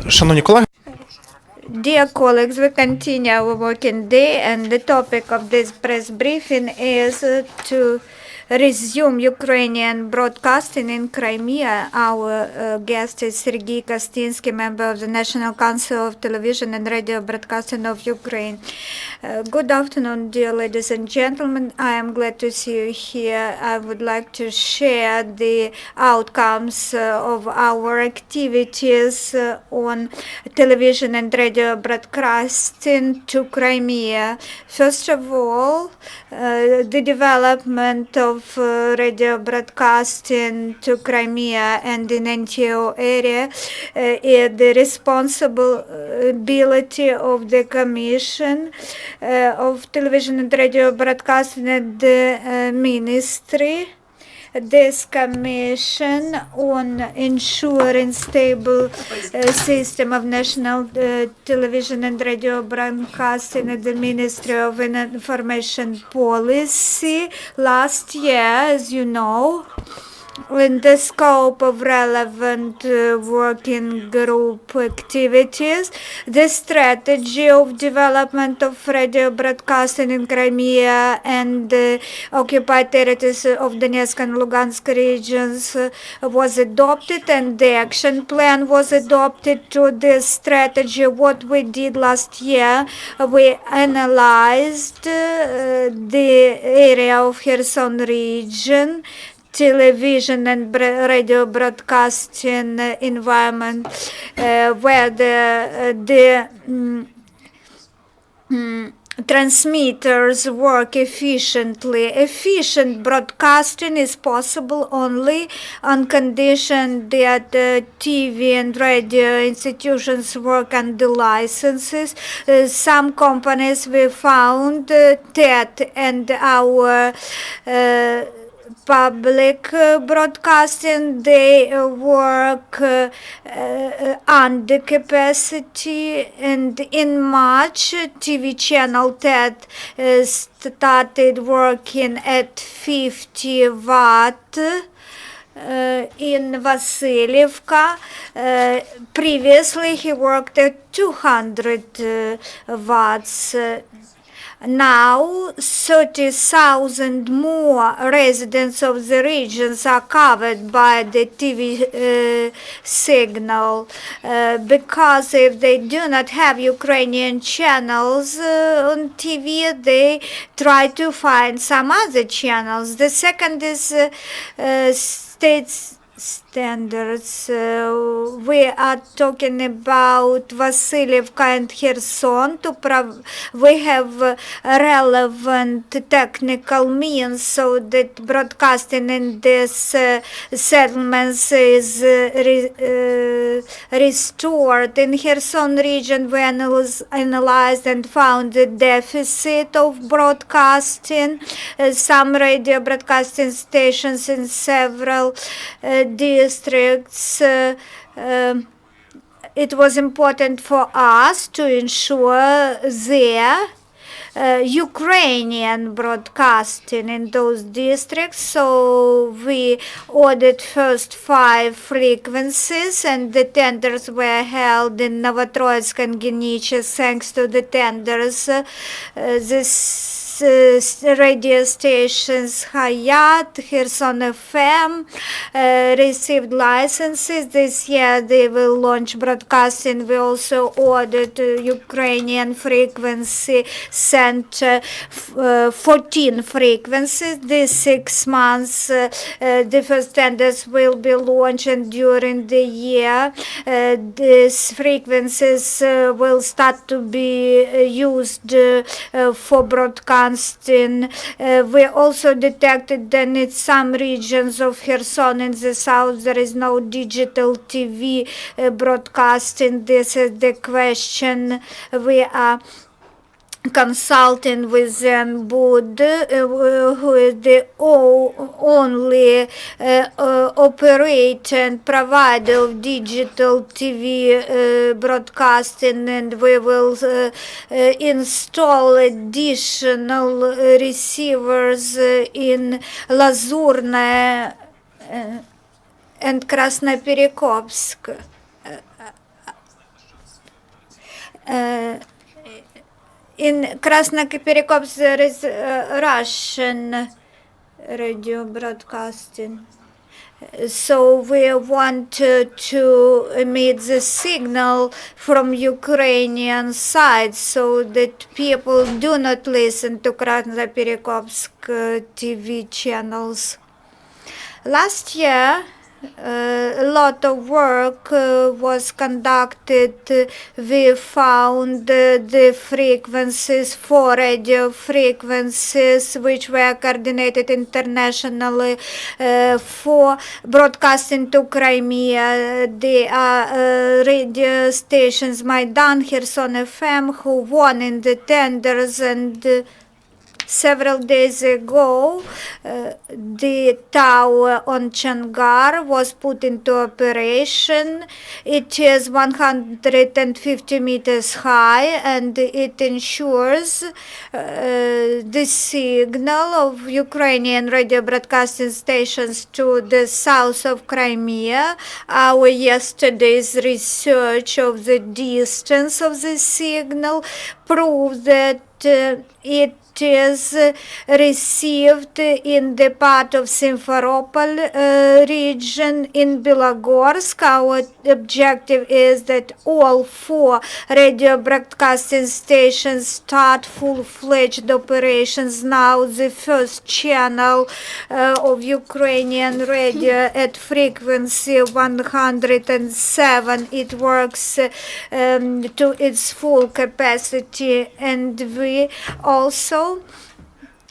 Шановні колеги, Dear colleagues, we continue our working day, and the topic of this press briefing is to resume Ukrainian broadcasting in Crimea. Our guest is Serhiy Kostynskyi, member of the National Council of Television and Radio Broadcasting of Ukraine. Good afternoon, dear ladies and gentlemen. I am glad to see you here. I would like to share the outcomes of our activities on television and radio broadcasting to Crimea. First of all, the development of radio broadcasting to Crimea and in NTO area is the responsibility of the Commission of Television and Radio Broadcasting at the Ministry. This commission on ensuring stable system of national television and radio broadcasting at the Ministry of Information Policy last year, as you know, in the scope of relevant working group activities, the strategy of development of radio broadcasting in Crimea and occupied territories of Donetsk and Lugansk regions was adopted, and the action plan was adopted to this strategy. What we did last year, we analyzed the area of Kherson region, television and radio broadcasting environment where the transmitters work efficiently. Efficient broadcasting is possible only on condition that TV and radio institutions work under licenses. Some companies we found that and our public broadcasting, they work under capacity, and in March TV channel TED started working at 50 watt in Vasilievka. Previously he worked at 200 watts. Now 30,000 more residents of the regions are covered by the TV signal, because if they do not have Ukrainian channels on TV, they try to find some other channels. The second is state standards. We are talking about Vasilievka and Kherson. We have relevant technical means so that broadcasting in these settlements is restored. In Kherson region, we analyzed and found the deficit of broadcasting. Some radio broadcasting stations in several districts. It was important for us to ensure their Ukrainian broadcasting in those districts, so we ordered first 5 frequencies, and the tenders were held in Novotroitsk and Geniche. Thanks to the tenders, this radio stations Hayat, Kherson FM received licenses. This year they will launch broadcasting. We also ordered Ukrainian frequency center 14 frequencies. These 6 months the first tenders will be launched, and during the year these frequencies will start to be used for broadcasting. We also detected that in some regions of Kherson in the south there is no digital TV broadcasting. This is the question we are consulting with Zenbud, who is the only operator and provider of digital TV broadcasting, and we will install additional receivers in Lazurne and Krasnoperекopsk. In Krasnoperekopsk there is Russian radio broadcasting. So we want to emit the signal from Ukrainian side so that people do not listen to Krasnoperekopsk TV channels. Last year, a lot of work was conducted. We found the frequencies, 4 radio frequencies, which were coordinated internationally for broadcasting to Crimea. They are radio stations Maidan, Kherson FM, who won in the tenders, and several days ago, the tower on Changar was put into operation. It is 150 meters high, and it ensures the signal of Ukrainian radio broadcasting stations to the south of Crimea. Our yesterday's research of the distance of the signal proves that it is received in the part of Simferopol region in Belogorsk. Our objective is that all 4 radio broadcasting stations start full-fledged operations now. The first channel of Ukrainian radio at frequency 107, it works to its full capacity, and we also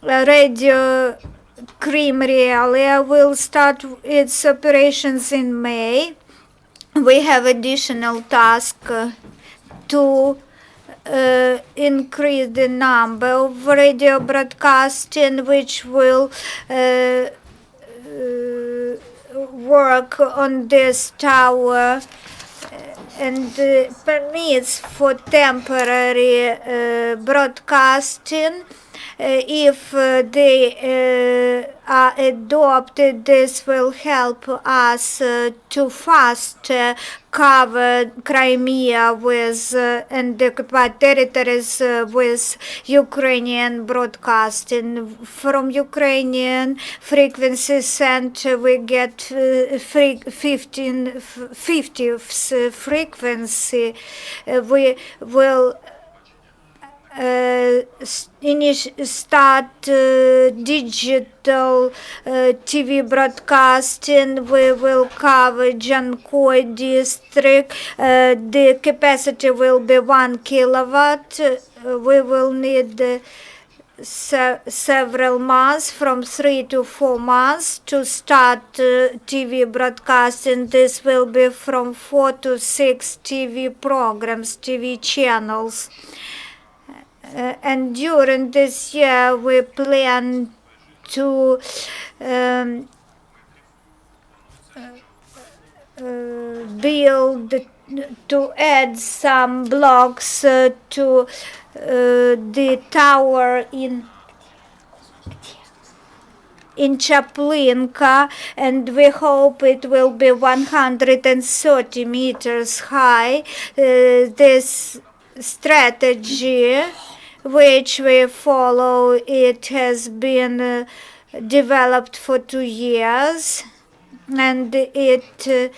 Radio Crimea will start its operations in May. We have additional task to increase the number of radio broadcasting, which will work on this tower and permits for temporary broadcasting. If they are adopted, this will help us to fast cover Crimea with and the occupied territories with Ukrainian broadcasting. From Ukrainian frequency center we get 50th frequency. We will start digital TV broadcasting. We will cover Jankoy district. The capacity will be 1 kilowatt. We will need several months, from 3 to 4 months, to start TV broadcasting. This will be from 4 to 6 TV programs, TV channels. And during this year we plan to build, to add some blocks to the tower in Chaplinka, and we hope it will be 130 meters high. This strategy which we follow, it has been developed for 2 years, and it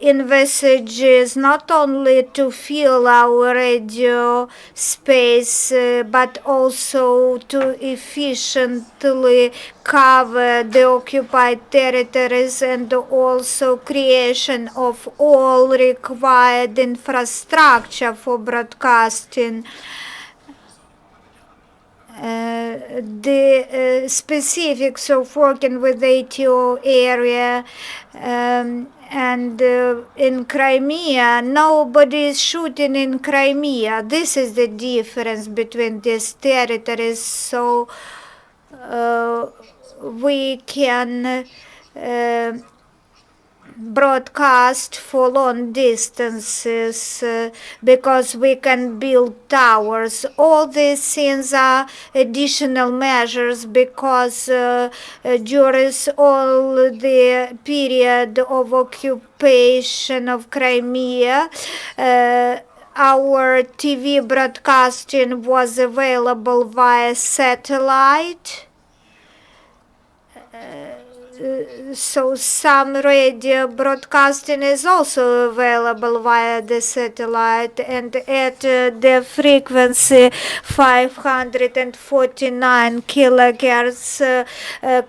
envisages not only to fill our radio space but also to efficiently cover the occupied territories, and also creation of all required infrastructure for broadcasting. The specifics of working with the ATO area and in Crimea, nobody is shooting in Crimea. This is the difference between these territories. So we can broadcast for long distances because we can build towers. All these things are additional measures because during all the period of occupation of Crimea, our TV broadcasting was available via satellite. So some radio broadcasting is also available via the satellite, and at the frequency 549 kilohertz,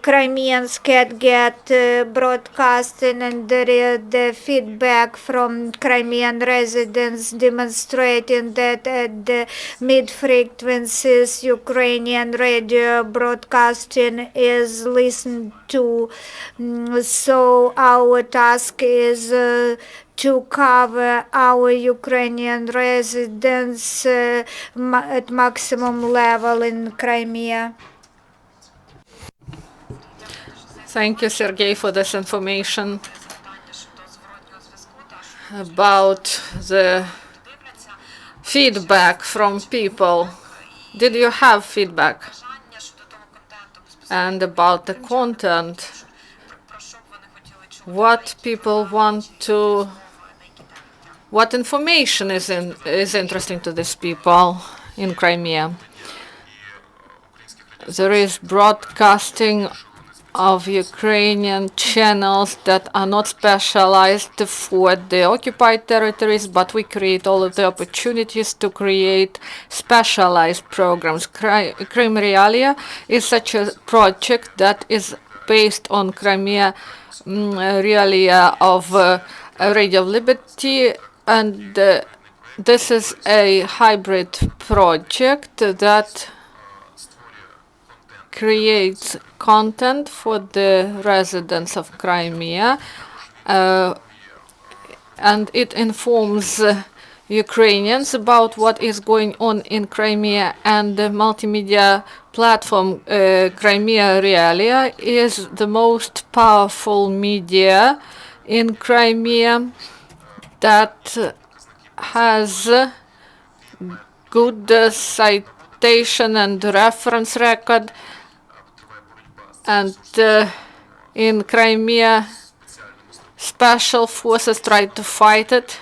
Crimeans can get broadcasting, and the feedback from Crimean residents demonstrating that at the mid-frequencies Ukrainian radio broadcasting is listened to. So our task is to cover our Ukrainian residents at maximum level in Crimea. Thank you, Serhiy, for this information about the feedback from people. Did you have feedback? And about the content, what people want to, what information is interesting to these people in Crimea. There is broadcasting of Ukrainian channels that are not specialized for the occupied territories, but we create all of the opportunities to create specialized programs. Crimea is such a project that is based on Crimea realia of Radio Liberty, and this is a hybrid project that creates content for the residents of Crimea, and it informs Ukrainians about what is going on in Crimea, and the multimedia platform Crimea Realia is the most powerful media in Crimea that has good citation and reference record. And in Crimea, special forces tried to fight it.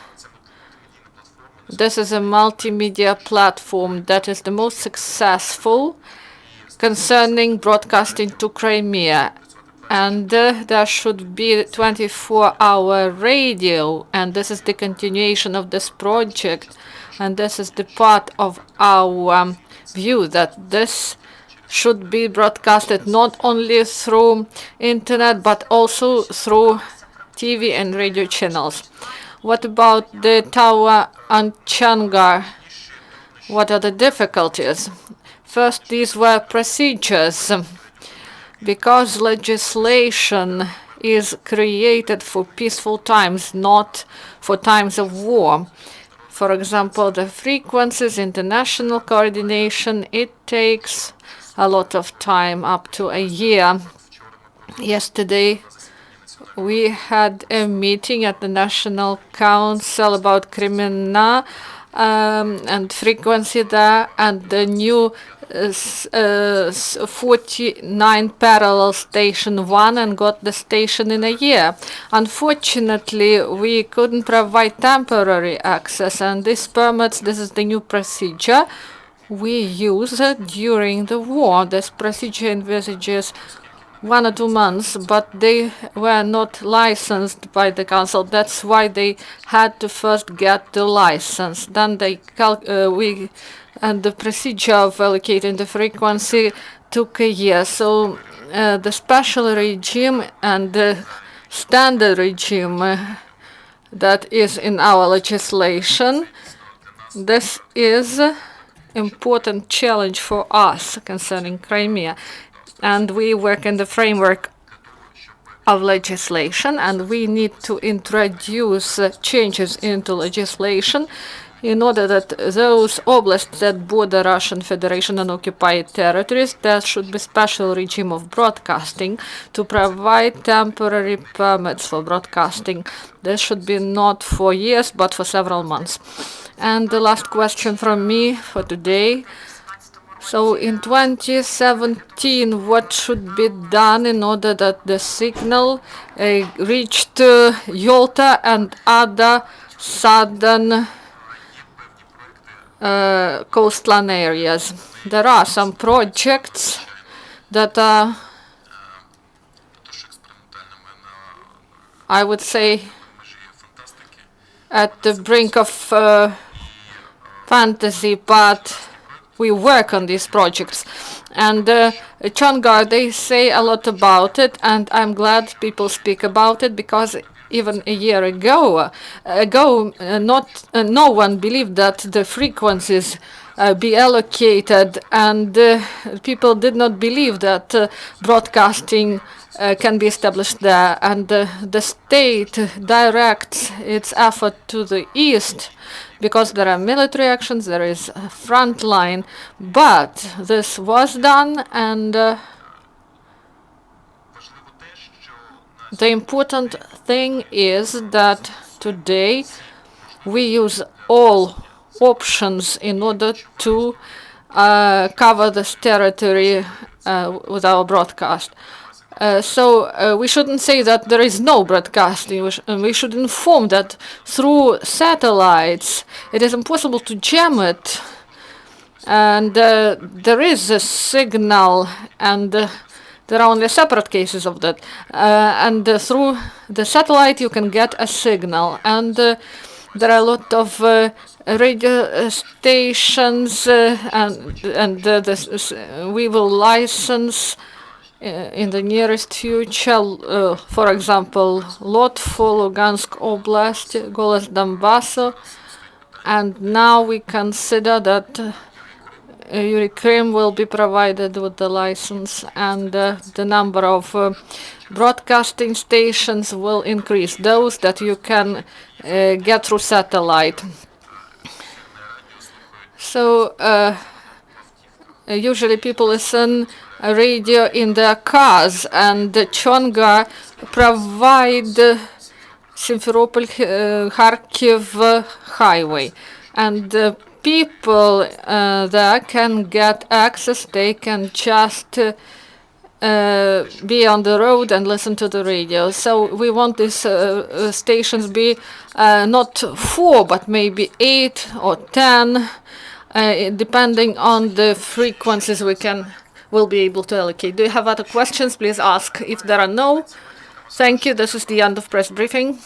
This is a multimedia platform that is the most successful concerning broadcasting to Crimea. And there should be 24-hour radio, and this is the continuation of this project. And this is the part of our view that this should be broadcasted not only through internet, but also through TV and radio channels. What about the tower and Changar? What are the difficulties? First, these were procedures, because legislation is created for peaceful times, not for times of war. For example, the frequencies, international coordination, it takes a lot of time, up to a year. Yesterday, we had a meeting at the National Council about Crimea and frequency there, and the new 49 parallel station 1, and got the station in a year. Unfortunately, we couldn't provide temporary access, and this permits, this is the new procedure we use during the war. This procedure envisages 1 or 2 months, but they were not licensed by the council. That's why they had to first get the license. Then they and the procedure of allocating the frequency took a year. So the special regime and the standard regime that is in our legislation, this is important challenge for us concerning Crimea. And we work in the framework of legislation, and we need to introduce changes into legislation in order that those oblasts that border Russian Federation and occupied territories, there should be special regime of broadcasting to provide temporary permits for broadcasting. This should be not for years, but for several months. And the last question from me for today. So in 2017, what should be done in order that the signal reached Yalta and other southern coastline areas. There are some projects that are, I would say, at the brink of fantasy, but we work on these projects. And Chongar, they say a lot about it, and I'm glad people speak about it, because even a year ago, no one believed that the frequencies be allocated, and people did not believe that broadcasting can be established there, and the state directs its effort to the east because there are military actions, there is a front line, but this was done, and the important thing is that today we use all options in order to cover this territory with our broadcast. So we shouldn't say that there is no broadcasting. We should inform that through satellites it is impossible to jam it, and there is a signal, and there are only separate cases of that. And through the satellite you can get a signal, and there are a lot of radio stations, and we will license in the nearest future, for example, Lotfu, Lugansk Oblast, Golos Donbass, and now we consider that Ukraine will be provided with the license, and the number of broadcasting stations will increase, those that you can get through satellite. So usually people listen radio in their cars, and the Chongar provide Simferopol Kharkiv highway, and people there can get access. They can just be on the road and listen to the radio. So we want these stations be not 4 but maybe 8 or 10, depending on the frequencies we'll be able to allocate. Do you have other questions? Please ask. If there are no, thank you. This is the end of press briefing.